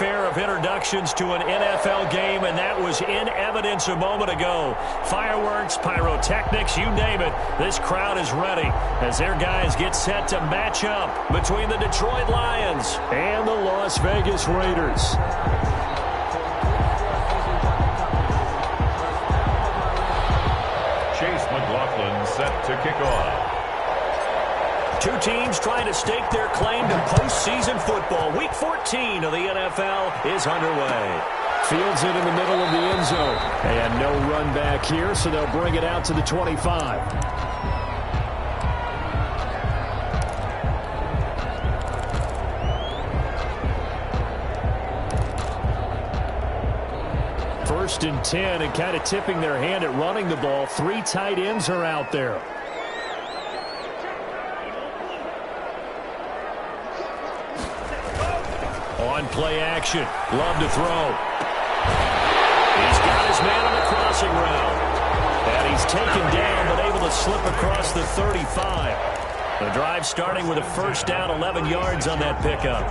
pair of introductions to an NFL game, and that was in evidence a moment ago. Fireworks, pyrotechnics, you name it. This crowd is ready as their guys get set to match up between the Detroit Lions and the Las Vegas Raiders. Set to kick off. Two teams trying to stake their claim to postseason football. Week 14 of the NFL is underway. Fields it in the middle of the end zone. And no run back here, so they'll bring it out to the 25. First and 10, and kind of tipping their hand at running the ball. Three tight ends are out there. On play action. Love to throw. He's got his man on the crossing route. And he's taken down, but able to slip across the 35. The drive starting with a first down, 11 yards on that pickup.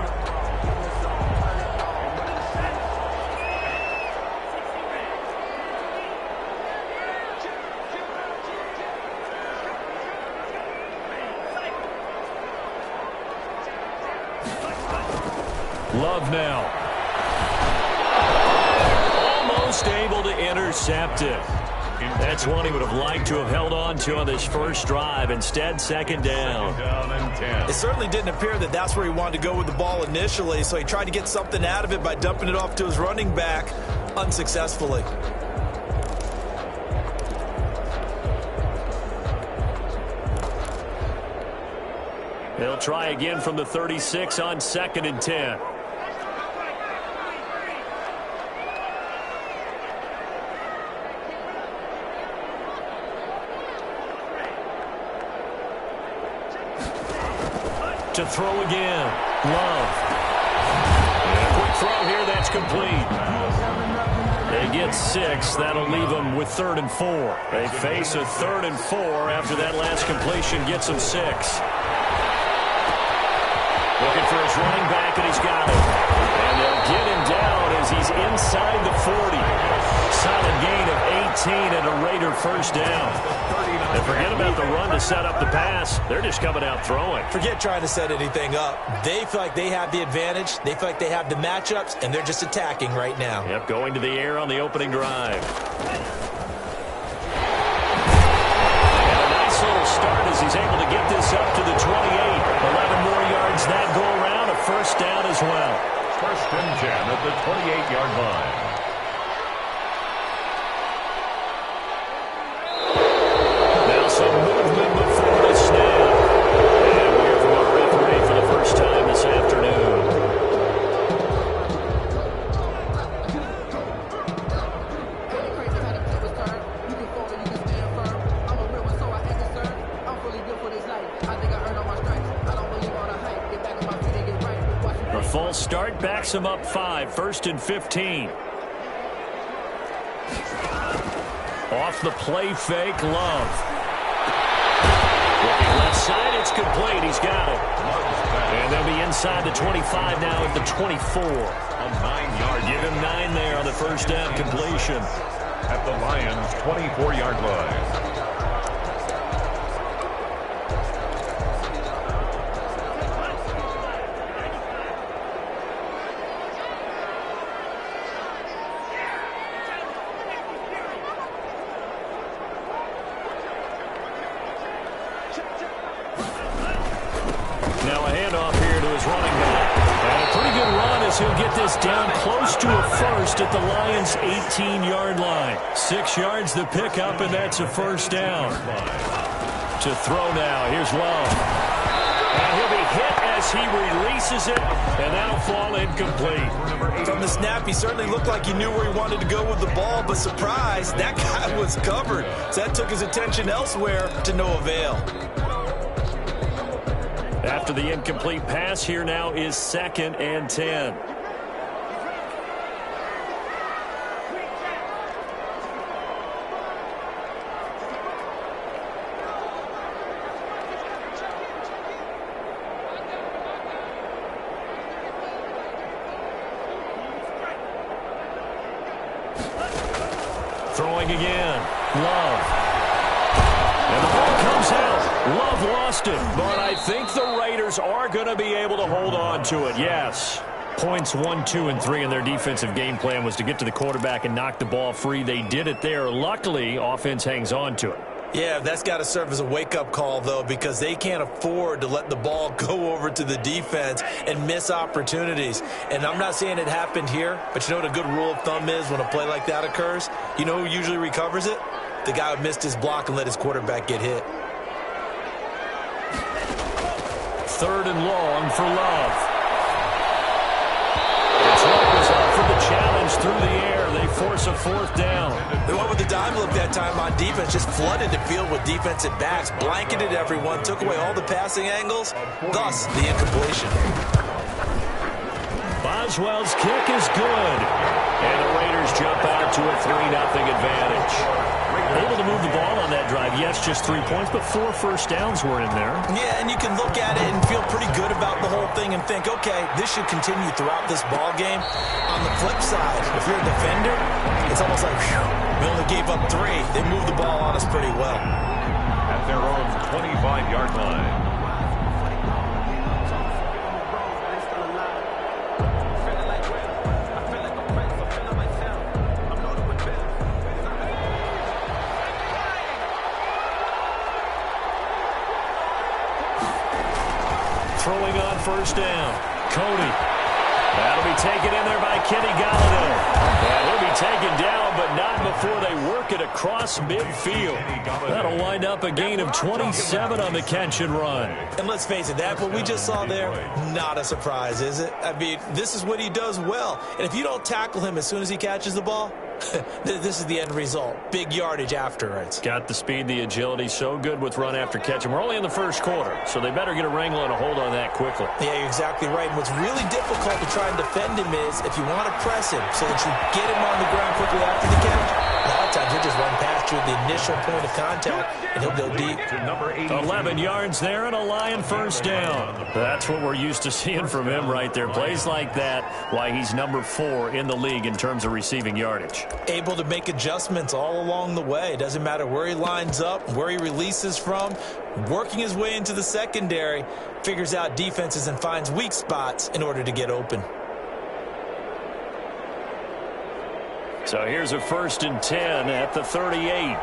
Love now. Almost able to intercept it. That's one he would have liked to have held on to on this first drive. Instead, second down. It certainly didn't appear that that's where he wanted to go with the ball initially, so he tried to get something out of it by dumping it off to his running back unsuccessfully. He'll try again from the 36 on second and 10. To throw again. Love. And a quick throw here, that's complete. They get 6. That'll leave them with 3rd and 4. They face a 3rd and 4 after that last completion gets them 6. Looking for his running back, and he's got it. And they'll get him down as he's inside the 40. Solid gain of 18 and a Raider first down. And forget about the run to set up the pass. They're just coming out throwing. Forget trying to set anything up. They feel like they have the advantage. They feel like they have the matchups, and they're just attacking right now. Yep, going to the air on the opening drive. And a nice little start as he's able to get this up to the 28. 11 more yards that go around. A first down as well. First and 10 at the 28-yard line. Some movement before the snap. And we're from a referee for the first time this afternoon. The false start backs him up 5. First and 15. Off the play fake, Love. Looking left side, it's complete. He's got it. And they'll be inside the 25 now at the 24. A 9-yard. Give him 9 there on the first down completion. At the Lions' 24-yard line. He'll get this down close to a first at the Lions' 18-yard line. 6 yards the pickup, and that's a first down. To throw now. Here's Love. And he'll be hit as he releases it, and that'll fall incomplete. From the snap, he certainly looked like he knew where he wanted to go with the ball, but surprise, that guy was covered. So that took his attention elsewhere to no avail. After the incomplete pass, here now is second and 10. Throwing again. Love. And the ball comes out. Love lost it. But I think the Raiders are going to be able to hold on to it. Yes. Points 1, 2, and 3 in their defensive game plan was to get to the quarterback and knock the ball free. They did it there. Luckily, offense hangs on to it. Yeah, that's got to serve as a wake-up call, though, because they can't afford to let the ball go over to the defense and miss opportunities. And I'm not saying it happened here, but you know what a good rule of thumb is when a play like that occurs? You know who usually recovers it? The guy who missed his block and let his quarterback get hit. 3rd and long for Love. Was up for the challenge through the air. They force a 4th down. They went with the dime look that time on defense, just flooded the field with defensive backs, blanketed everyone, took away all the passing angles, thus the incompletion. Boswell's kick is good. And the Raiders jump out to a 3-0 advantage. Able to move the ball on that drive. Yes, just 3 points, but 4 first downs were in there. Yeah, and you can look at it and feel pretty good about the whole thing and think, okay, this should continue throughout this ball game. On the flip side, if you're a defender, it's almost like, whew, we only gave up 3. They moved the ball on us pretty well. At their own 25-yard line. Throwing on 1st down. Cody. That'll be taken in there by Kenny Galladay. And he'll be taken down, but not before they work it across midfield. That'll wind up a gain of 27 on the catch and run. And let's face it, that what we just saw there, not a surprise, is it? I mean, this is what he does well. And if you don't tackle him as soon as he catches the ball, this is the end result. Big yardage afterwards. Got the speed, the agility, so good with run after catch. And we're only in the 1st quarter, so they better get a wrangle and a hold on that quickly. Yeah, you're exactly right. And what's really difficult to try and defend him is if you want to press him so that you get him on the ground quickly after the catch, a lot of times he'll just run past you at the initial point of contact, and he'll go deep. 11 yards there and a Lion 1st down. That's what we're used to seeing from him right there. Plays like that, why he's number 4 in the league in terms of receiving yardage. Able to make adjustments all along the way. Doesn't matter where he lines up, where he releases from. Working his way into the secondary, figures out defenses and finds weak spots in order to get open. So here's a 1st and 10 at the 38.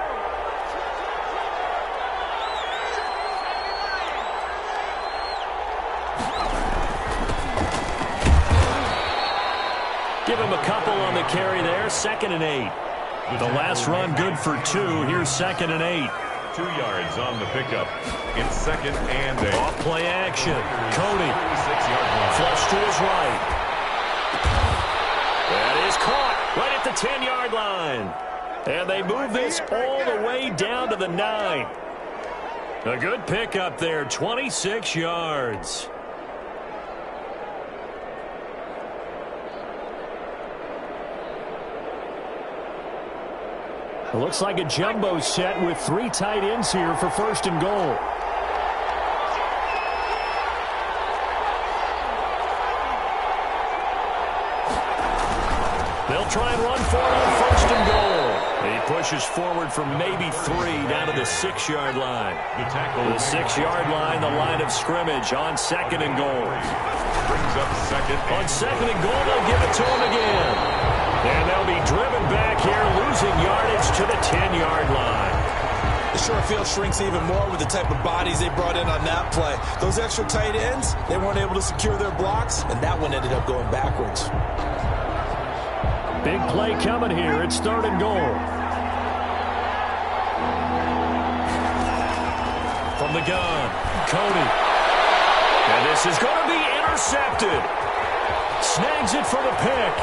Give him a couple on the carry there. 2nd and 8. The last run good for 2. Here's 2nd and 8. 2 yards on the pickup. It's 2nd and 8. Off play action. Cody. Flush to his right. That is caught right at the 10-yard line. And they move this all the way down to the 9. A good pickup there. 26 yards. It looks like a jumbo set with 3 tight ends here for 1st and goal. They'll try and run for it on 1st and goal. He pushes forward from maybe 3 down to the 6-yard line. The 6-yard line, the line of scrimmage on 2nd and goal. Brings up 2nd. On 2nd and goal, they'll give it to him again. And they'll be driven back here, losing yardage to the 10-yard line. The short field shrinks even more with the type of bodies they brought in on that play. Those extra tight ends, they weren't able to secure their blocks, and that one ended up going backwards. Big play coming here. It's 3rd and goal. From the gun, Cody. And this is going to be intercepted. Snags it for the pick.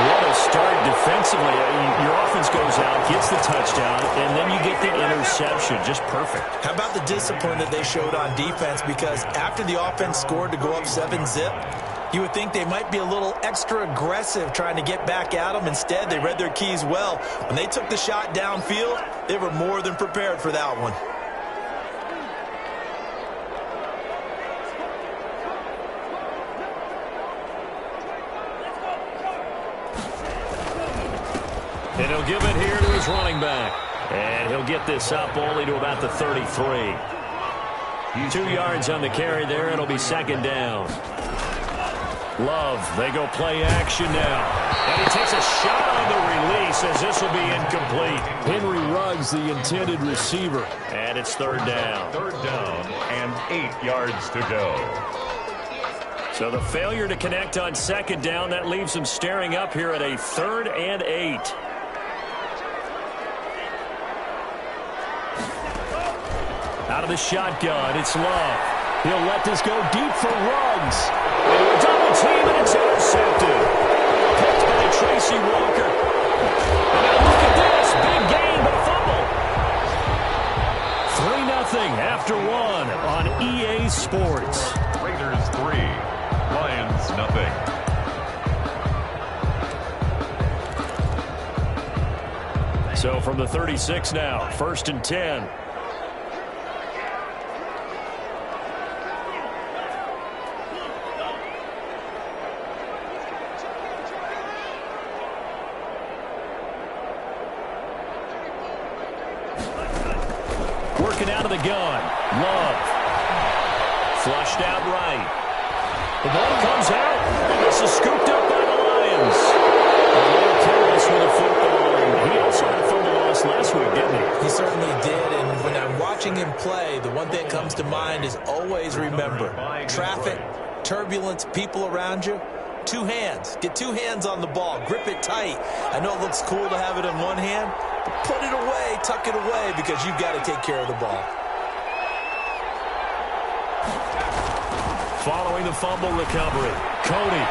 What a start defensively. Your offense goes out, gets the touchdown, and then you get the interception. Just perfect. How about the discipline that they showed on defense? Because after the offense scored to go up 7-zip, you would think they might be a little extra aggressive trying to get back at them. Instead, they read their keys well. When they took the shot downfield, they were more than prepared for that one. And he'll give it here to his running back. And he'll get this up only to about the 33. 2 yards on the carry there. It'll be second down. Love, they go play action now. And he takes a shot on the release as this will be incomplete. Henry Ruggs, the intended receiver. And it's third down. Third down and 8 yards to go. So the failure to connect on second down, that leaves him staring up here at a 3rd and 8. Out of the shotgun, it's Love. He'll let this go deep for Ruggs. Double team, and it's intercepted. Picked by Tracy Walker. And now look at this. Big gain, but a fumble. 3-0 after 1 on EA Sports. Raiders 3, Lions nothing. So from the 36 now, 1st and 10. Out of the gun. Love. Flushed out right. The ball comes out. And this is scooped up by the Lions. Careless with a football. He also had a fumble loss last week, didn't he? He certainly did, and when I'm watching him play, the one thing that comes to mind is always remember, traffic, turbulence, people around you, 2 hands. Get 2 hands on the ball. Grip it tight. I know it looks cool to have it in one hand, but put it away, tuck it away, because you've got to take care of the ball. Following the fumble recovery, Cody.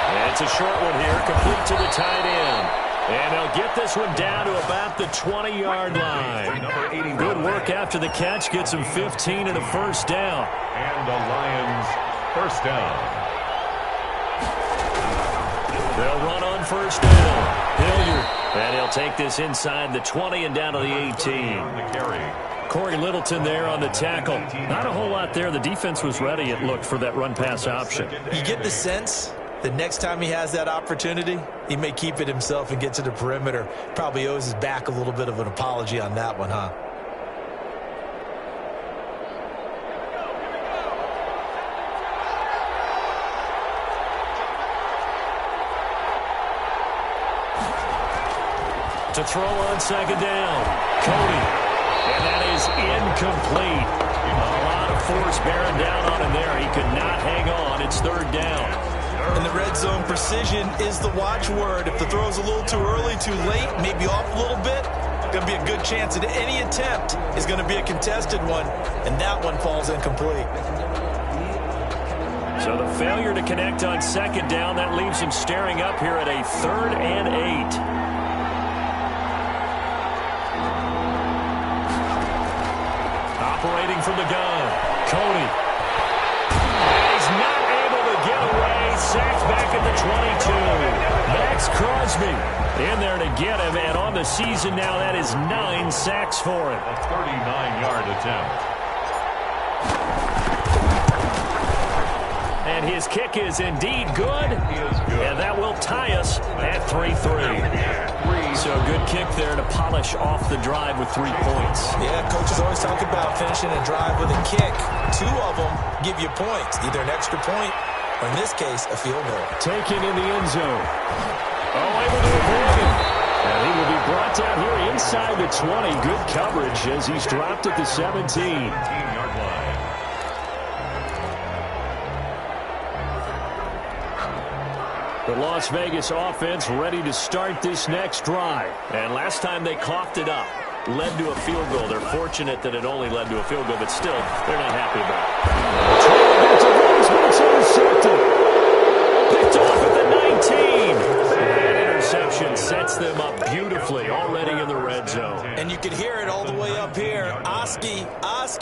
And it's a short one here, complete to the tight end. And they'll get this one down to about the 20-yard line. Good work after the catch, gets him 15 and a first down. And the Lions first down. They'll run on first down. Hilliard. And he'll take this inside the 20 and down to the 18. The carry. Corey Littleton there on the tackle. Not a whole lot there. The defense was ready, it looked, for that run-pass option. You get the sense that next time he has that opportunity, he may keep it himself and get to the perimeter. Probably owes his back a little bit of an apology on that one, huh? To throw on second down, Cody. And that is incomplete. A lot of force bearing down on him there. He could not hang on. It's third down. In the red zone, precision is the watchword. If the throw's a little too early, too late, maybe off a little bit, going to be a good chance that any attempt is going to be a contested one, and that one falls incomplete. So the failure to connect on second down, that leaves him staring up here at a 3rd and 8. Operating from the gun, Cody. And he's not able to get away. Sacked back at the 22. Max Crosby in there to get him, and on the season now, that is 9 sacks for him. A 39-yard attempt. And his kick is indeed good. And that will tie us at 3-3. So a good kick there to polish off the drive with 3 points. Yeah, coaches always talk about finishing a drive with a kick. 2 of them give you points, either an extra point or, in this case, a field goal. Taken in the end zone. Oh, able to avoid him. And he will be brought down here inside the 20. Good coverage as he's dropped at the 17. 17-yard line. The Las Vegas offense ready to start this next drive. And last time they coughed it up, led to a field goal. They're fortunate that it only led to a field goal, but still, they're not happy about it. It's intercepted. Picked off at the 19. That interception sets them up beautifully already in the red zone. And you can hear it all the way up here. Oski,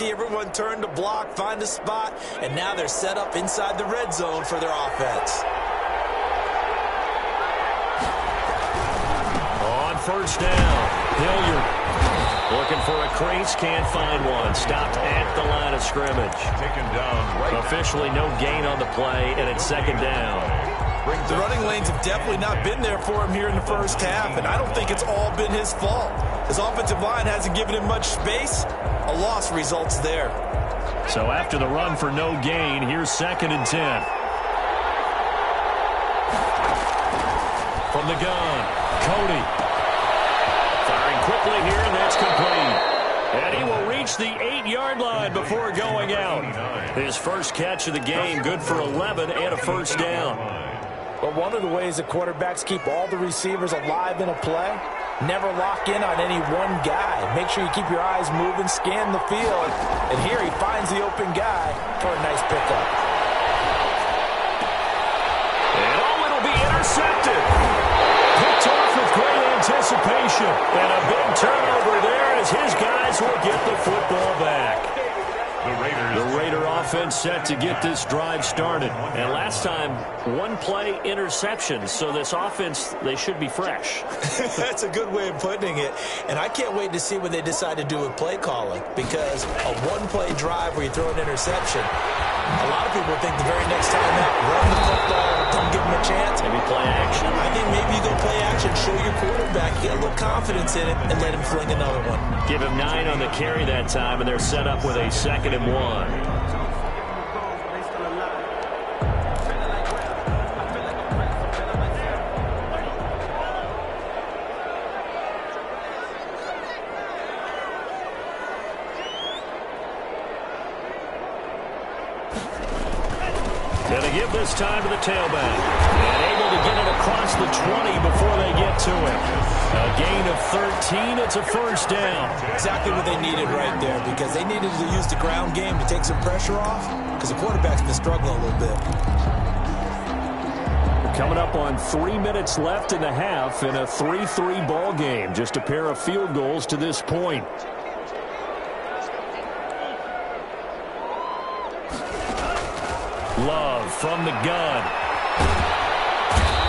everyone turned to block, find a spot, and now they're set up inside the red zone for their offense. First down, Hilliard looking for a crease, can't find one. Stopped at the line of scrimmage. Taken down right. Officially no gain on the play, and it's second down. The running lanes have definitely not been there for him here in the first half, and I don't think it's all been his fault. His offensive line hasn't given him much space. A loss results there. So after the run for no gain, here's 2nd and 10. From the gun, Cody. Firing quickly here, and that's complete. And he will reach the 8-yard line before going out. His first catch of the game, good for 11 and a first down. But one of the ways that quarterbacks keep all the receivers alive in a play, never lock in on any one guy. Make sure you keep your eyes moving, scan the field. And here he finds the open guy for a nice pickup. And it'll be intercepted. Picked off with great anticipation. And a big turnover there as his guys will get the football back. The Raider offense set to get this drive started. And last time, one play interception. So this offense, they should be fresh. That's a good way of putting it. And I can't wait to see what they decide to do with play calling. Because a one-play drive where you throw an interception, a lot of people think the very next time out, run the football, don't give them a chance. Maybe play action. I think maybe you go play action, show your quarterback, get a little confidence in it, and let him fling another one. Give him 9 on the carry that time, and they're set up with a 2nd and 1. Give this time to the tailback. And able to get it across the 20 before they get to it. A gain of 13. It's a first down. Exactly what they needed right there, because they needed to use the ground game to take some pressure off, because the quarterback's been struggling a little bit. We're coming up on 3 minutes left in the half in a 3-3 ball game. Just a pair of field goals to this point. Love from the gun.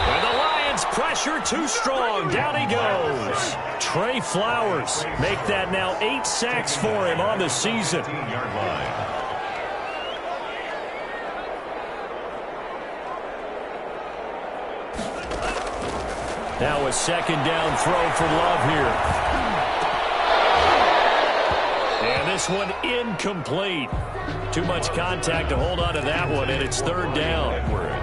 And the Lions pressure too strong. Down he goes. Trey Flowers make that now 8 sacks for him on the season. Now a 2nd down throw for Love here. And this one incomplete. Too much contact to hold on to that one, and it's 3rd down.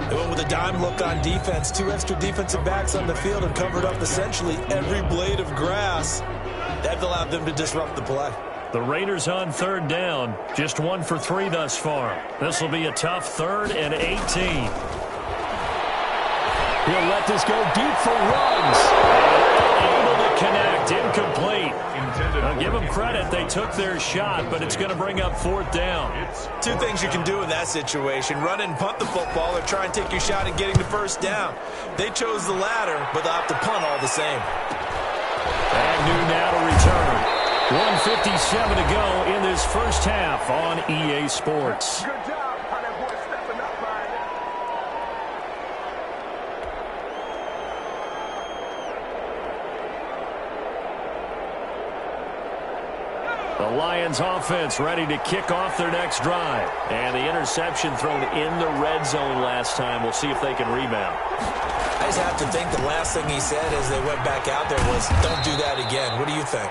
They went with a dime look on defense. 2 extra defensive backs on the field and covered up essentially every blade of grass. That allowed them to disrupt the play. The Raiders on 3rd down. Just 1 for 3 thus far. This will be a tough 3rd and 18. He'll let this go deep for runs. Able to connect. Incomplete. I'll give them credit. They took their shot, but it's going to bring up 4th down. 2 things you can do in that situation. Run and punt the football or try and take your shot at getting the first down. They chose the latter, but they'll have to punt all the same. Agnew now to return. 1:57 to go in this first half on EA Sports. Good job, how that boy stepping up, man. The Lions offense ready to kick off their next drive. And the interception thrown in the red zone last time. We'll see if they can rebound. I just have to think the last thing he said as they went back out there was, don't do that again. What do you think?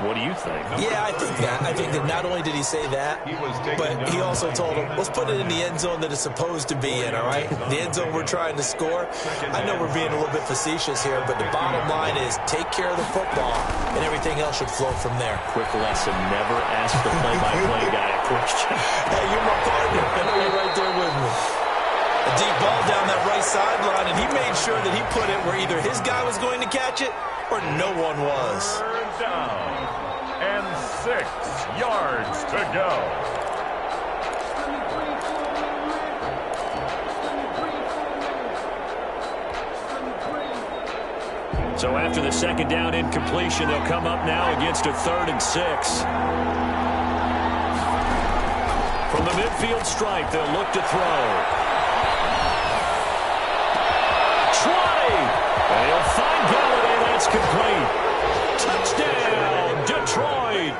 What do you think? Yeah, I think that. I think that not only did he say that, but he also told him, let's put it in the end zone that it's supposed to be in, all right? The end zone we're trying to score. I know we're being a little bit facetious here, but the bottom line is take care of the football, and everything else should flow from there. Quick lesson, never ask the play-by-play guy a question. Hey, you're my partner. I know you're right there with me. A deep ball down that right sideline, and he made sure that he put it where either his guy was going to catch it or no one was. 3rd down and 6 yards to go. So after the 2nd down incompletion, they'll come up now against a 3rd and 6. From the midfield stripe, they'll look to throw. 20! And he'll find Galladay. That's complete. Touchdown, Detroit.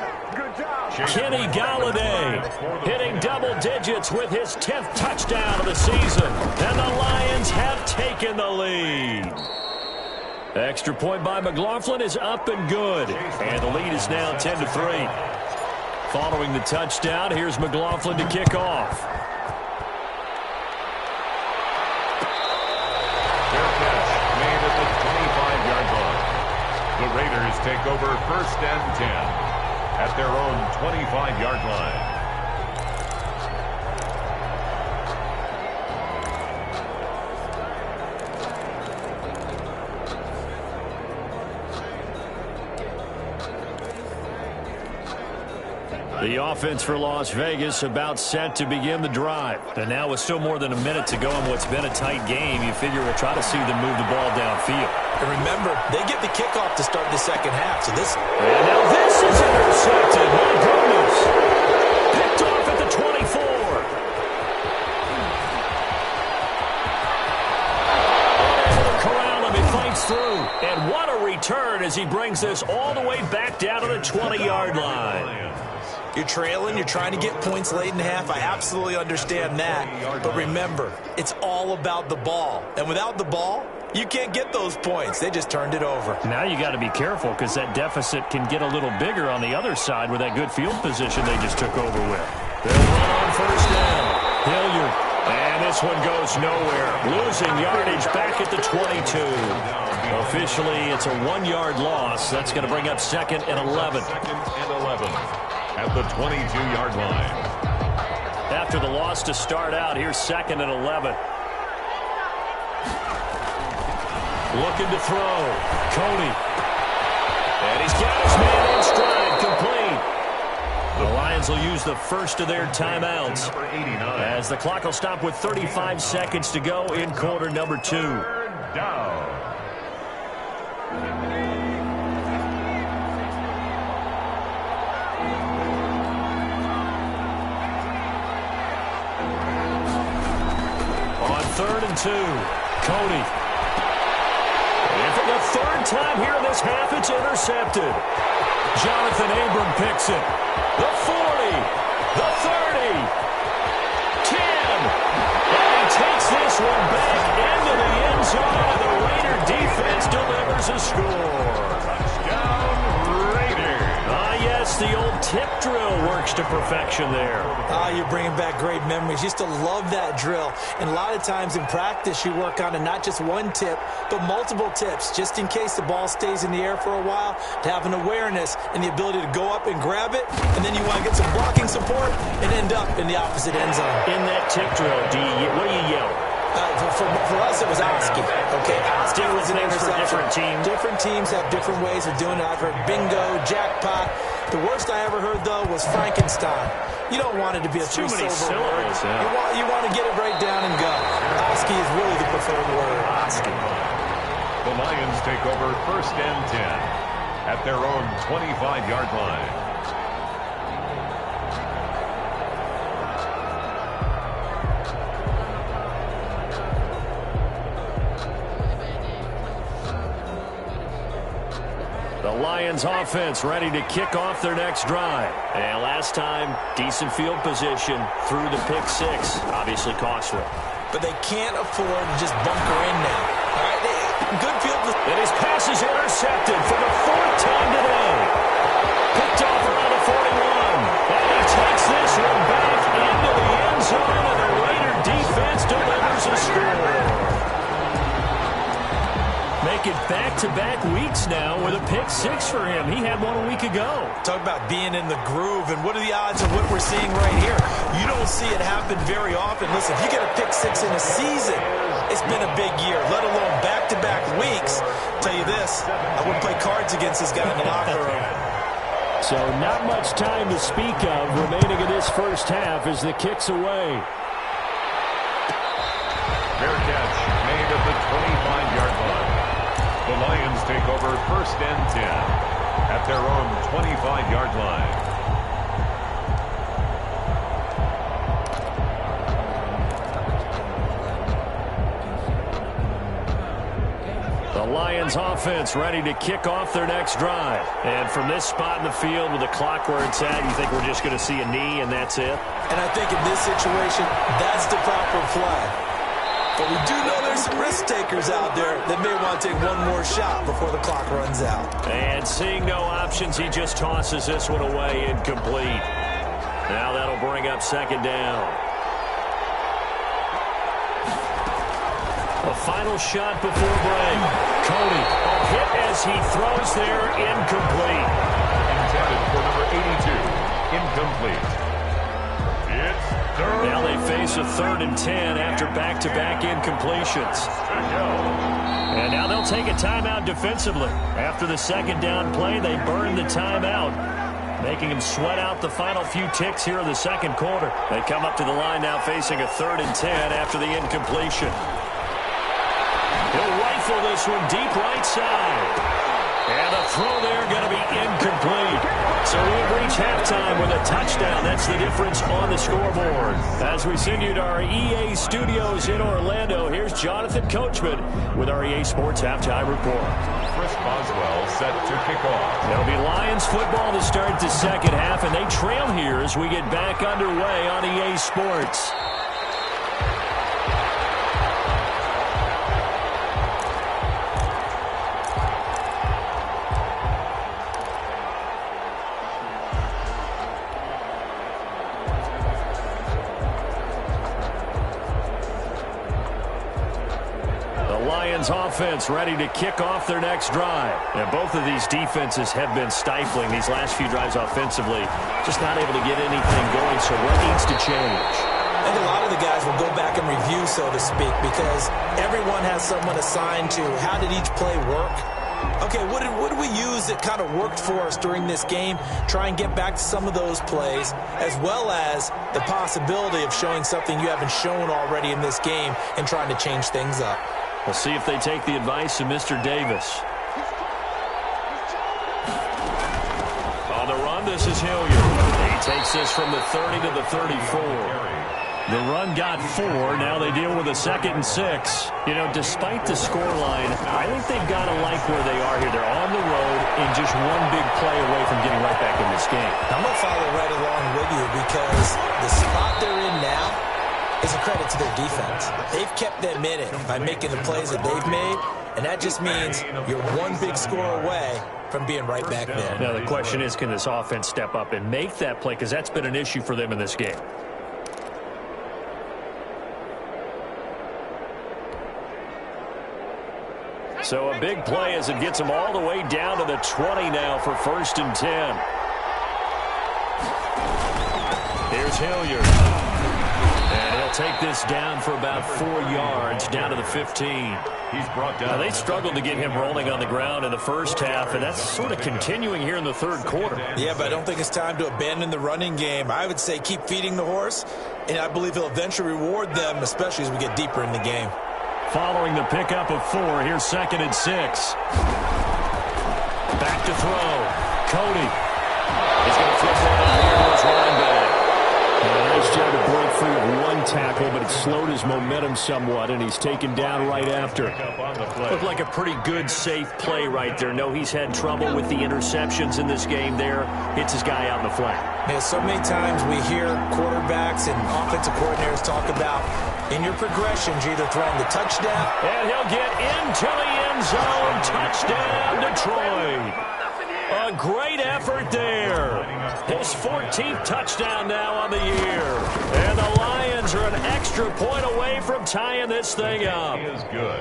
Kenny Galladay hitting double digits with his 10th touchdown of the season. And the Lions have taken the lead. Extra point by McLaughlin is up and good. And the lead is now 10-3. Following the touchdown, here's McLaughlin to kick off. Fair catch made at the 25-yard line. The Raiders take over 1st and 10 at their own 25-yard line. The offense for Las Vegas about set to begin the drive. And now with still more than a minute to go in what's been a tight game, you figure we'll try to see them move the ball downfield. And remember, they get the kickoff to start the second half. So this... And now this is intercepted. My goodness. Picked off at the 24. Able to corral him. He fights through. And what a return as he brings this all the way back down to the 20-yard line. You're trailing, you're trying to get points late in the half. I absolutely understand that. But remember, it's all about the ball. And without the ball, you can't get those points. They just turned it over. Now you got to be careful because that deficit can get a little bigger on the other side with that good field position they just took over with. They'll run on 1st down. Hilliard. And this one goes nowhere. Losing yardage back at the 22. Officially, it's a 1-yard loss. That's going to bring up 2nd and 11. 2nd and 11 at the 22-yard line. After the loss to start out, here's 2nd and 11. Looking to throw. Cody. And he's got his man in stride, complete. The Lions will use the first of their timeouts as the clock will stop with 35 seconds to go in quarter number 2. Down. On 3rd and 2, Cody. And for the 3rd time here in this half, it's intercepted. Jonathan Abram picks it. The 40, the 30, 10. And he takes this one back into the end zone, and the Raider defense delivers a score. Touchdown, Raiders. Yes, the old tip drill works to perfection there. You're bringing back great memories. Used to love that drill. And a lot of times in practice, you work on not just one tip, but multiple tips, just in case the ball stays in the air for a while, to have an awareness and the ability to go up and grab it, and then you want to get some blocking support and end up in the opposite end zone. In that tip drill, what do you yell? For us, it was Oski. Okay, Oski was an interception. Different teams. Different teams have different ways of doing it. I've heard bingo, jackpot. The worst I ever heard, though, was Frankenstein. You don't want it to be a too many syllable word. Yeah. You want to get it right down and go. Oski is really the preferred word. Oski. The Lions take over 1st and 10 at their own 25-yard line. The Lions offense ready to kick off their next drive. And last time, decent field position through the pick 6. Obviously costly. But they can't afford to just bunker in now. All right, good field position. And his pass is intercepted for the 4th time today. Picked off around the 41. And he takes this one back into the end zone, and the Raider defense delivers a score. Make it back-to-back weeks now with a pick 6 for him. He had one a week ago. Talk about being in the groove, and what are the odds of what we're seeing right here? You don't see it happen very often. Listen, if you get a pick 6 in a season, it's been a big year, let alone back-to-back weeks. I'll tell you this, I wouldn't play cards against this guy in the locker room. So not much time to speak of remaining in this first half as the kick's away. Fair catch made at the 25-yard line. The Lions take over 1st and 10 at their own 25-yard line. The Lions offense ready to kick off their next drive. And from this spot in the field with the clock where it's at, you think we're just going to see a knee and that's it? And I think in this situation, that's the proper play. But we do know there's some risk takers out there that may want to take one more shot before the clock runs out. And seeing no options, he just tosses this one away, incomplete. Now that'll bring up second down. A final shot before break. Cody, a hit as he throws there, incomplete. Intended for number 82, incomplete. It's third. Now they face a 3rd and 10 after back-to-back incompletions. And now they'll take a timeout defensively. After the second down play, they burn the timeout, making him sweat out the final few ticks here in the second quarter. They come up to the line now facing a 3rd and 10 after the incompletion. He'll rifle this one deep right side. And the throw there going to be incomplete. So we'll reach halftime with a touchdown. That's the difference on the scoreboard. As we send you to our EA studios in Orlando, here's Jonathan Coachman with our EA Sports Halftime Report. Chris Boswell set to kick off. It'll be Lions football to start the second half, and they trail here as we get back underway on EA Sports. Offense ready to kick off their next drive. And both of these defenses have been stifling these last few drives offensively. Just not able to get anything going, so what needs to change? I think a lot of the guys will go back and review, so to speak, because everyone has someone assigned to how did each play work. Okay, what did we use that kind of worked for us during this game? Try and get back to some of those plays, as well as the possibility of showing something you haven't shown already in this game and trying to change things up. We'll see if they take the advice of Mr. Davis. On the run, this is Hilliard. He takes this from the 30 to the 34. The run got 4. Now they deal with a 2nd and 6. You know, despite the scoreline, I think they've got to like where they are here. They're on the road and just one big play away from getting right back in this game. I'm going to follow right along with you because the spot they're in now is a credit to their defense. They've kept them in it by making the plays that they've made, and that just means you're one big score away from being right back there. Now the question is, can this offense step up and make that play? Because that's been an issue for them in this game. So a big play as it gets them all the way down to the 20 now for 1st and 10. Here's Hilliard. And he'll take this down for about 4 yards, down to the 15. He's brought down. Now, they struggled to get him rolling on the ground in the first half, and that's sort of continuing here in the third quarter. Yeah, but I don't think it's time to abandon the running game. I would say keep feeding the horse, and I believe he'll eventually reward them, especially as we get deeper in the game. Following the pickup of 4, here's 2nd and 6. Back to throw. Cody. He's going to flip one out here to his running back. Nice job to break free of one tackle, but it slowed his momentum somewhat, and he's taken down right after. Looked like a pretty good, safe play right there. No, he's had trouble with the interceptions in this game there. Hits his guy out in the flat. Yeah, so many times we hear quarterbacks and offensive coordinators talk about in your progressions, you're either throwing the touchdown. And he'll get into the end zone. Touchdown, Detroit. A great effort there. His 14th touchdown now on the year. And the Lions are an extra point away from tying this thing up. He is good.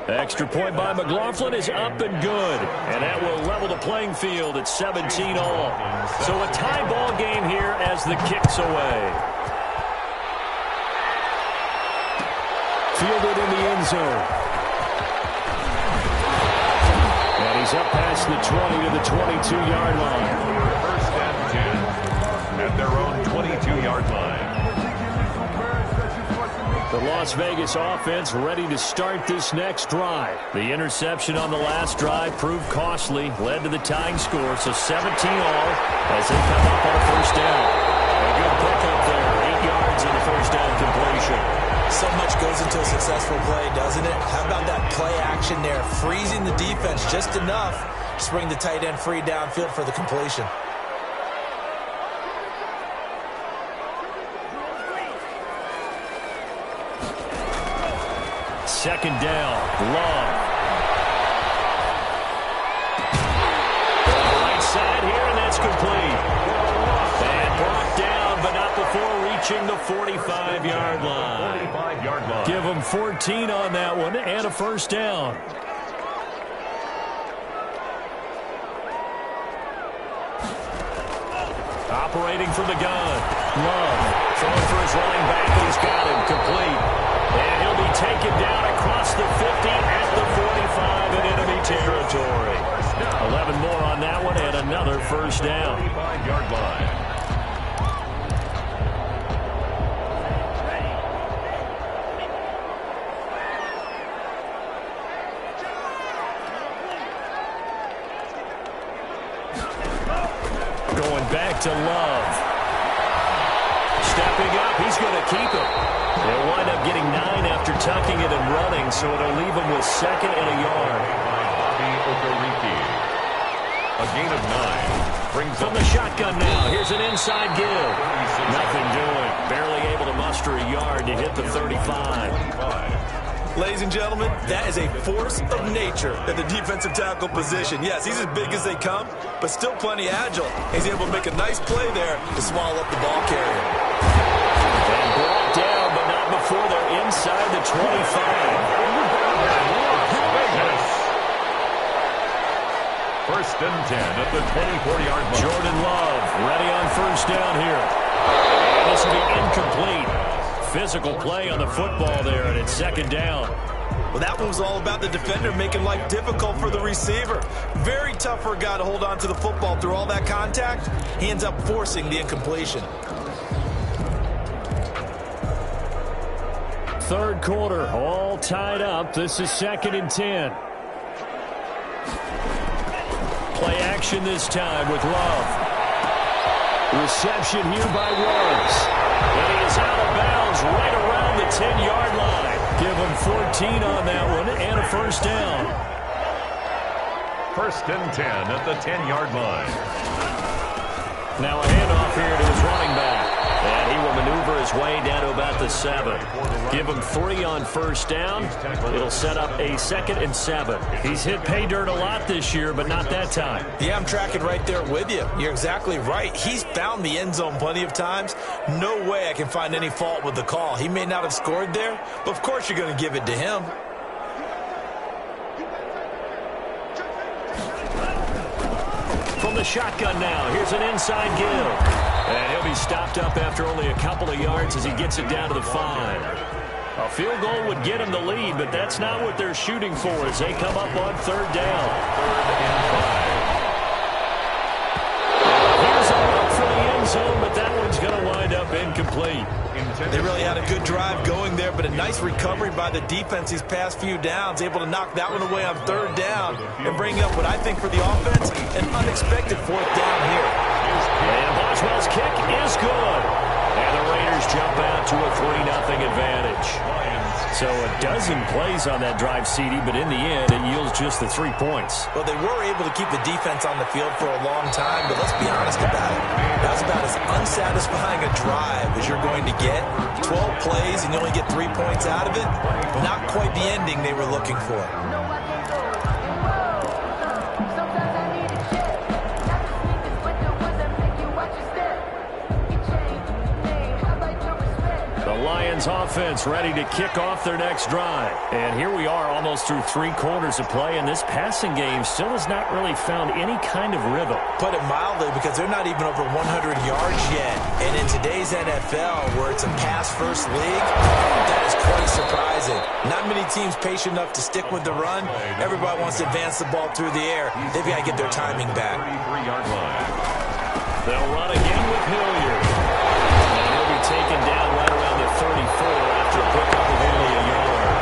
Extra point by McLaughlin is up and good. And that will level the playing field at 17-all. So a tie ball game here as the kick's away. Fielded in the end zone. And he's up past the 20 to the 22-yard line. 1st and 10 at their own 22-yard line. The Las Vegas offense ready to start this next drive. The interception on the last drive proved costly, led to the tying score, so 17-all as they come up on a 1st down. A good pickup there, 8 yards in the 1st down completion. So much goes into a successful play, doesn't it? How about that play action there, freezing the defense just enough to bring the tight end free downfield for the completion. second down. Love. Right side here, and that's complete. And brought down, but not before reaching the 45-yard line. 45-yard line. Give them 14 on that one and a first down. Operating from the gun. Love. Throwing for his running back, and he's got him complete. And he'll be taken down across the 50 at the 45 in enemy territory. 11 more on that one and another first down. 45-yard line. Going back to Love. Stepping up, he's going to keep it. They'll wind up getting 9 after tucking it and running, so it'll leave him with second and a yard. A gain of 9. Brings From the shotgun now, here's an inside give. Nothing doing. Barely able to muster a yard to hit the 35. Ladies and gentlemen, that is a force of nature at the defensive tackle position. Yes, he's as big as they come, but still plenty agile. He's able to make a nice play there to swallow up the ball carrier. And brought down, but not before they're inside the 25. First and 10 at the 24-yard line. Jordan Love ready on first down here. And this will be incomplete. Physical play on the football there, and it's second down. Well, that one was all about the defender making life difficult for the receiver. Very tough for a guy to hold on to the football through all that contact. He ends up forcing the incompletion. Third quarter, all tied up. This is second and 10. Play action this time with Love. Reception here by Ruggs. And he is out of bounds right around the 10-yard line. Give him 14 on that one and a first down. First and 10 at the 10-yard line. Now a handoff here to his running back. And he will maneuver his way down to about the 7. Give him 3 on first down. It'll set up a 2nd and 7. He's hit pay dirt a lot this year, but not that time. Yeah, I'm tracking right there with you. You're exactly right. He's found the end zone plenty of times. No way I can find any fault with the call. He may not have scored there, but of course you're going to give it to him. From the shotgun now, here's an inside give. And he'll be stopped up after only a couple of yards as he gets it down to the 5. A field goal would get him the lead, but that's not what they're shooting for as they come up on third down. Here's a look for the end zone, but that one's going to wind up incomplete. They really had a good drive going there, but a nice recovery by the defense these past few downs, able to knock that one away on third down and bring up what I think for the offense, an unexpected fourth down here. And Boswell's kick is good. And the Raiders jump out to a 3-0 advantage. So a dozen plays on that drive, CD, but in the end, it yields just the 3 points. Well, they were able to keep the defense on the field for a long time, but let's be honest about it. That was about as unsatisfying a drive as you're going to get. 12 plays and you only get 3 points out of it. Not quite the ending they were looking for. Lions offense ready to kick off their next drive. And here we are almost through 3 quarters of play, and this passing game still has not really found any kind of rhythm. Put it mildly, because they're not even over 100 yards yet. And in today's NFL, where it's a pass-first league, that is quite surprising. Not many teams patient enough to stick with the run. Everybody wants to advance the ball through the air. They've got to get their timing back. 33-yard line. They'll run again with Hilliard. And he'll be taken down right around the 34 after a pickup of only a yard.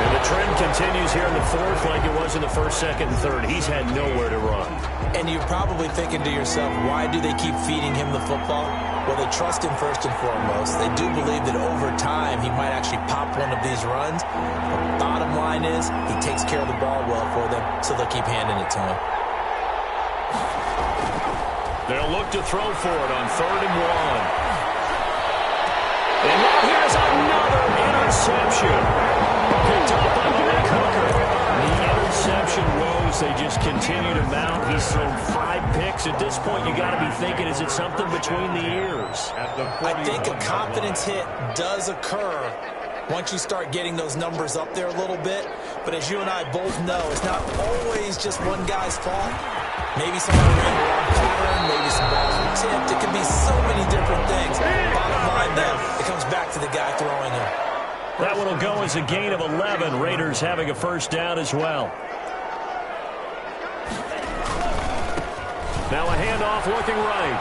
And the trend continues here in the 4th like it was in the 1st, 2nd, and 3rd. He's had nowhere to run. And you're probably thinking to yourself, why do they keep feeding him the football? Well, they trust him first and foremost. They do believe that over time he might actually pop one of these runs. The bottom line is he takes care of the ball well for them, so they'll keep handing it to him. They'll look to throw for it on 3rd and 1. And now here's another interception. Picked up by Mike Hooker. The interception woes, they just continue to mount. He's thrown 5 picks. At this point, you got to be thinking, is it something between the ears? I think a confidence hit does occur once you start getting those numbers up there a little bit. But as you and I both know, it's not always just one guy's fault. Maybe someone ran the wrong pattern, maybe some balls were tipped. It can be so many different things. Bottom line, though, it comes back to the guy throwing them. That one will go as a gain of 11. Raiders having a first down as well. Now a handoff looking right.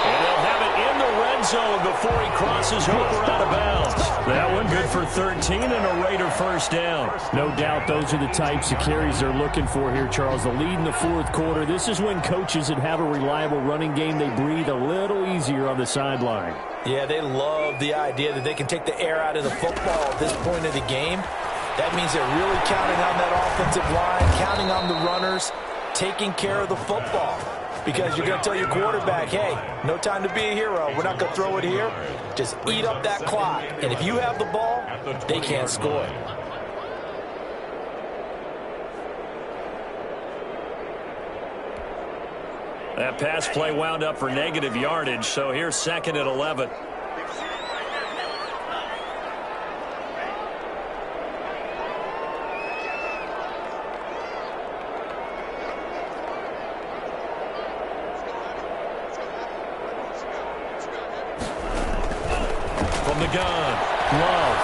And they'll have it in the red zone before he crosses over out of bounds. That one good for 13 and a Raider first down. No doubt those are the types of carries they're looking for here, Charles. The lead in the fourth quarter. This is when coaches that have a reliable running game, they breathe a little easier on the sideline. Yeah, they love the idea that they can take the air out of the football at this point of the game. That means they're really counting on that offensive line, counting on the runners, taking care of the football. Because you're going to tell your quarterback, hey, no time to be a hero. We're not going to throw it here. Just eat up that clock. And if you have the ball, they can't score. That pass play wound up for negative yardage, so here's second and 11. From the gun, Love.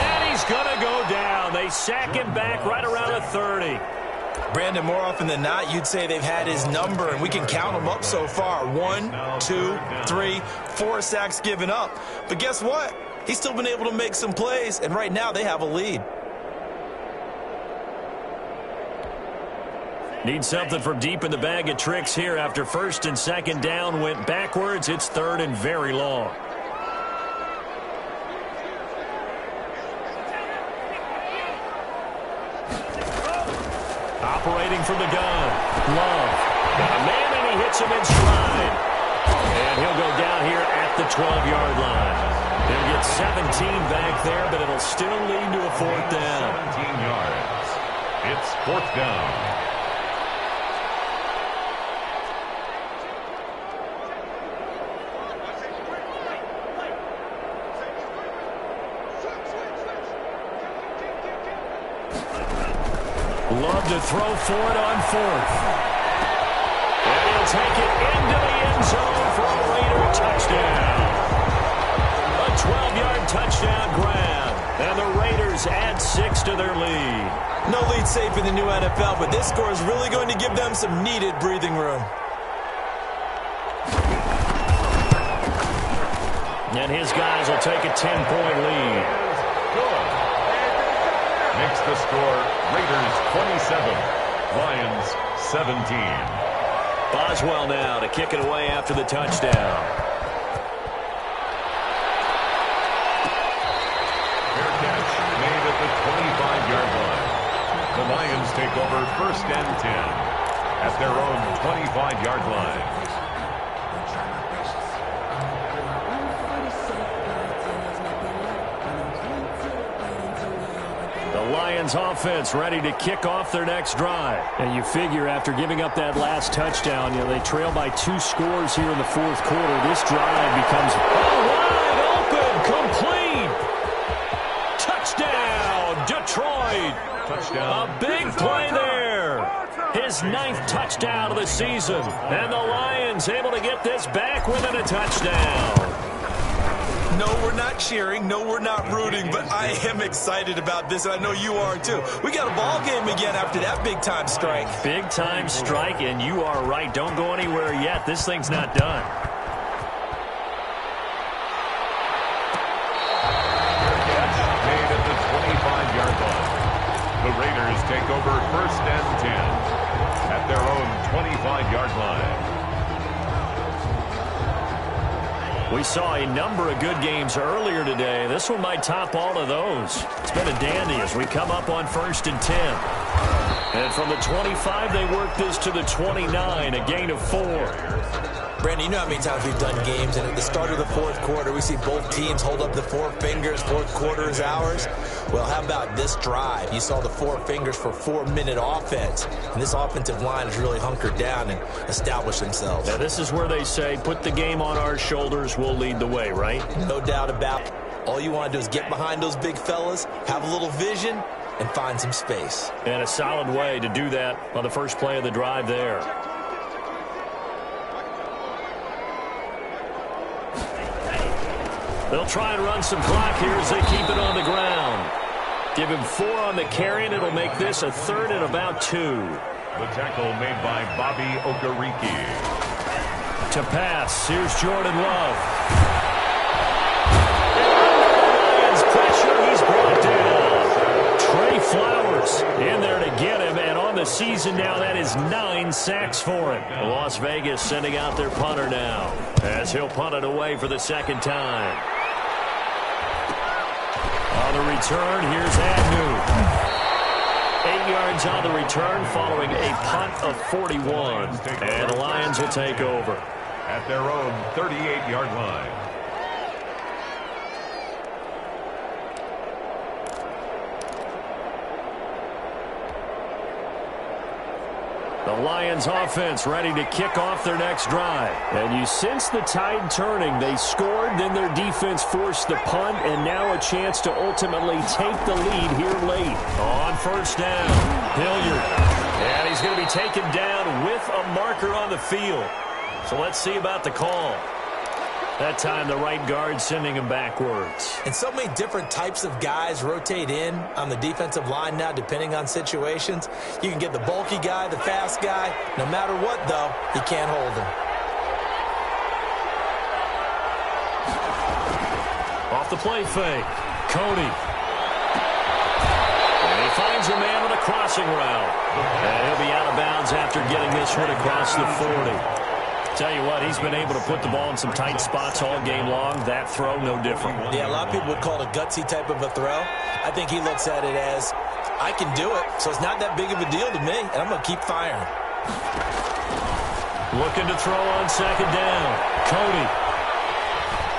And he's going to go down. They sack him back right around the 30. Brandon, more often than not, you'd say they've had his number, and we can count them up so far. 1, 2, 3, 4 sacks given up. But guess what? He's still been able to make some plays, and right now they have a lead. Need something from deep in the bag of tricks here after first and second down went backwards. It's third and very long. Operating from the gun, Love. Got a man, and he hits him in stride. And he'll go down here at the 12-yard line. He'll get 17 back there, but it'll still lead to a fourth down. 17 yards. It's fourth down. Love to throw for it on fourth. And he'll take it into the end zone for a Raider touchdown. A 12-yard touchdown grab. And the Raiders add 6 to their lead. No lead safe in the new NFL, but this score is really going to give them some needed breathing room. And his guys will take a 10-point lead. Makes the score Raiders 27, Lions 17. Boswell now to kick it away after the touchdown. Fair catch made at the 25-yard line. The Lions take over first and 10 at their own 25-yard line. Lions offense ready to kick off their next drive. And you figure after giving up that last touchdown, they trail by 2 scores here in the fourth quarter. This drive becomes wide open, complete. Touchdown, Detroit. Touchdown. A big play there. His 9th touchdown of the season. And the Lions able to get this back within a touchdown. No, we're not cheering. No, we're not rooting. But I am excited about this, and I know you are too. We got a ball game again after that big-time strike. Big-time strike, and you are right. Don't go anywhere yet. This thing's not done. Catch made at the 25-yard line. The Raiders take over first and 10 at their own 25-yard line. We saw a number of good games earlier today. This one might top all of those. It's been a dandy as we come up on first and 10. And from the 25, they work this to the 29, a gain of 4. Brandon, you know how many times we've done games, and at the start of the fourth quarter, we see both teams hold up the four fingers, fourth quarter is ours. Well, how about this drive? You saw the four fingers for 4-minute offense, and this offensive line has really hunkered down and established themselves. Now, this is where they say, put the game on our shoulders, we'll lead the way, right? No doubt about it. All you want to do is get behind those big fellas, have a little vision, and find some space. And a solid way to do that on the first play of the drive there. They'll try and run some clock here as they keep it on the ground. Give him 4 on the carry, and it'll make this a 3rd and about 2. The tackle made by Bobby Okereke. To pass, here's Jordan Love. Pressure, he's brought down. Trey Flowers in there to get him, and on the season now, that is 9 sacks for him. Las Vegas sending out their punter now, as he'll punt it away for the second time. On the return, here's Agnew. 8 yards on the return following a punt of 41, and the Lions will take over at their own 38-yard line. The Lions offense ready to kick off their next drive. And you sense the tide turning. They scored, then their defense forced the punt, and now a chance to ultimately take the lead here late. On first down, Hilliard. And he's going to be taken down with a marker on the field. So let's see about the call. That time the right guard sending him backwards. And so many different types of guys rotate in on the defensive line now depending on situations. You can get the bulky guy, the fast guy. No matter what, though, you can't hold him. Off the play fake, Cody. And he finds a man on a crossing route. And he'll be out of bounds after getting this one across the 40. Tell you what, he's been able to put the ball in some tight spots all game long. That throw, no different. Yeah, a lot of people would call it a gutsy type of a throw. I think he looks at it as, I can do it, so it's not that big of a deal to me, and I'm going to keep firing. Looking to throw on second down. Cody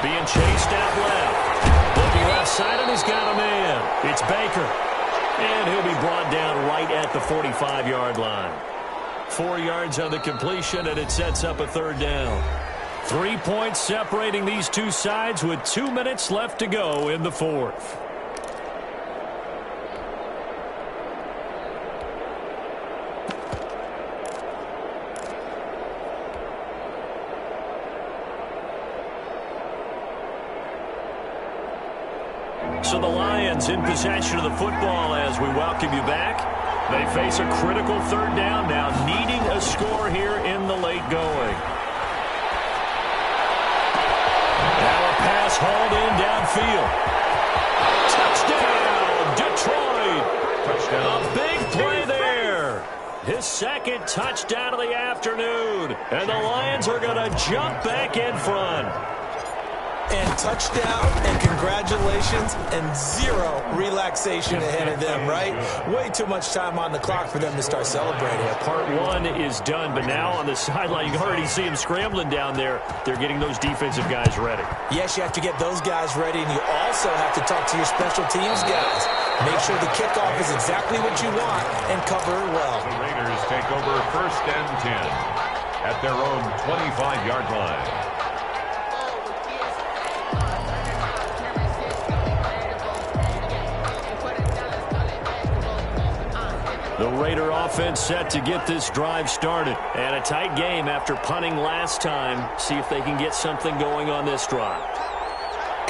being chased out left. Looking left side, and he's got a man. It's Baker. And he'll be brought down right at the 45-yard line. 4 yards on the completion, and it sets up a 3rd down. 3 points separating these two sides with 2 minutes left to go in the 4th. So the Lions in possession of the football as we welcome you back. They face a critical 3rd down now, needing a score here in the late going. Now a pass hauled in downfield. Touchdown, Detroit. Touchdown. A big play there. His 2nd touchdown of the afternoon. And the Lions are going to jump back in front. And touchdown, and congratulations, and 0 relaxation ahead of them, right? Way too much time on the clock for them to start celebrating. Part 1 is done, but now on the sideline, you can already see them scrambling down there. They're getting those defensive guys ready. Yes, you have to get those guys ready, and you also have to talk to your special teams guys. Make sure the kickoff is exactly what you want and cover it well. The Raiders take over 1st and 10 at their own 25-yard line. The Raider offense set to get this drive started. And a tight game after punting last time. See if they can get something going on this drive.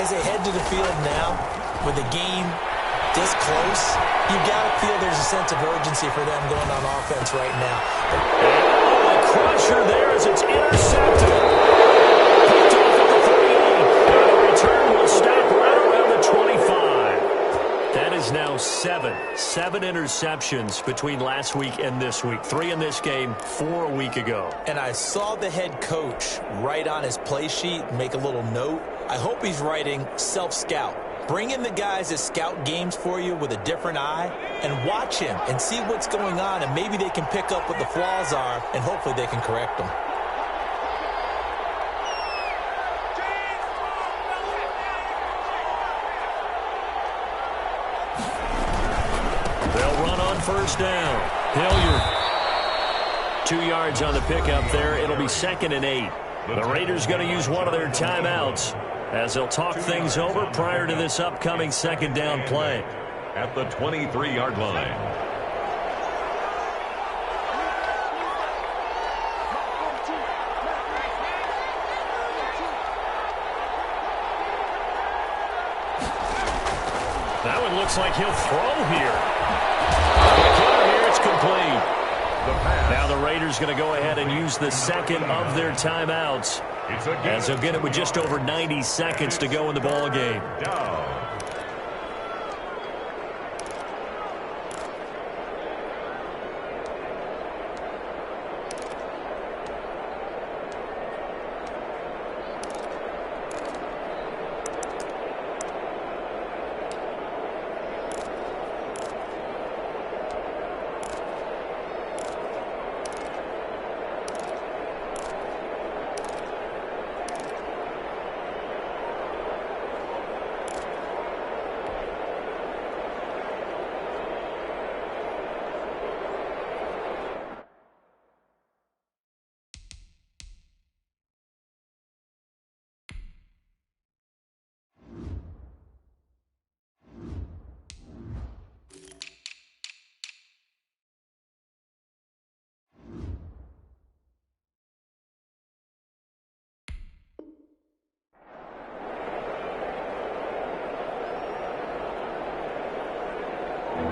As they head to the field now, with the game this close, you've got to feel there's a sense of urgency for them going on offense right now. Oh, a crusher there as it's intercepted. Picked off at the 38. And the return will stop right around the 25. That is now 7 interceptions between last week and this week. 3 in this game, 4 a week ago. And I saw the head coach write on his play sheet, make a little note. I hope he's writing self-scout. Bring in the guys that scout games for you with a different eye and watch him and see what's going on, and maybe they can pick up what the flaws are, and hopefully they can correct them. They'll run on first down. Hilliard. 2 yards on the pickup there. It'll be 2nd and 8. The Raiders going to use one of their timeouts as they'll talk things over prior to this upcoming 2nd down play. At the 23-yard line. That one looks like he'll throw here. Here it's complete. Now the Raiders going to go ahead and use the 2nd of their timeouts as they'll get it with just over 90 seconds to go in the ball game.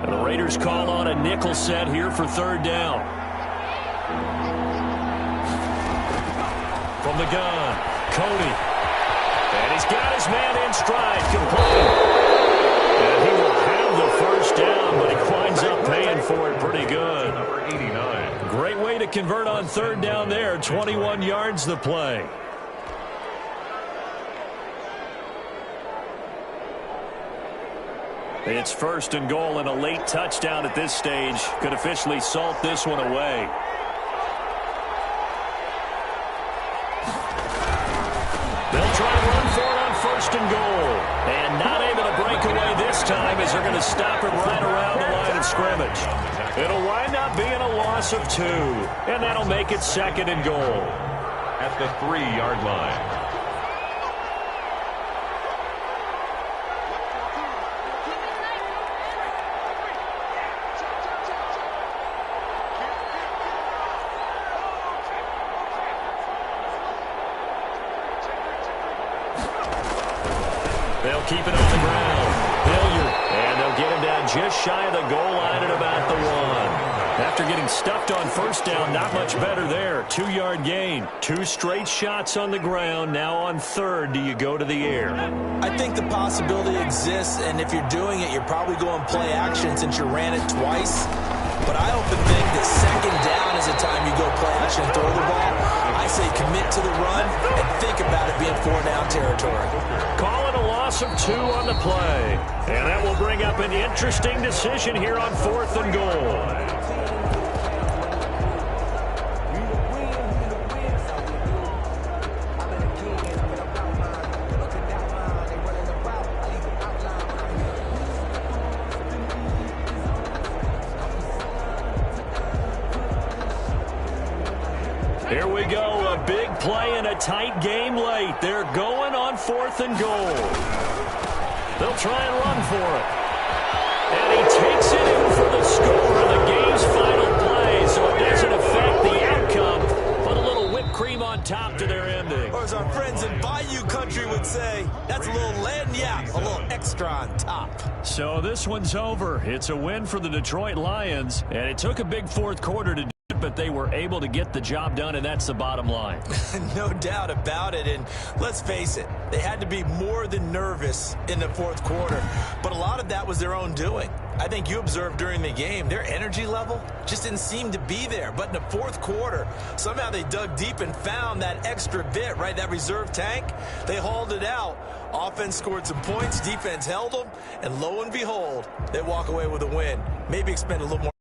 And the Raiders call on a nickel set here for 3rd down. From the gun, Cody. And he's got his man in stride, complete. And he will have the first down, but he winds up paying for it pretty good. Number 89. Great way to convert on 3rd down there. 21 yards the play. It's 1st and goal, and a late touchdown at this stage could officially salt this one away. They'll try to run for it on 1st and goal. And not able to break away this time as they're going to stop it right around the line of scrimmage. It'll wind up being a loss of 2, and that'll make it 2nd and goal. At the 3-yard line. They'll keep it on the ground. Hilliard. And they'll get him down just shy of the goal line at about the 1. After getting stuffed on 1st down, not much better there. 2-yard gain. 2 straight shots on the ground. Now on 3rd, do you go to the air? I think the possibility exists, and if you're doing it, you're probably going play action since you ran it twice. But I often think that 2nd down is the time you go play action and throw the ball. I say commit to the run and think about it being 4-down territory. Call it a loss of 2 on the play. And that will bring up an interesting decision here on 4th and goal. Here we go, a big play in a tight game late. They're going on 4th and goal. They'll try and run for it. And he takes it in for the score in the game's final play, so it doesn't affect the outcome. Put a little whipped cream on top to their ending. Or as our friends in Bayou Country would say, that's a little lagniappe, a little extra on top. So this one's over. It's a win for the Detroit Lions, and it took a big 4th quarter to do it, but they were able to get the job done, and that's the bottom line. No doubt about it, and let's face it, they had to be more than nervous in the 4th quarter, but a lot of that was their own doing. I think you observed during the game, their energy level just didn't seem to be there. But in the 4th quarter, somehow they dug deep and found that extra bit, right, that reserve tank. They hauled it out. Offense scored some points, defense held them, and lo and behold, they walk away with a win. Maybe expend a little more.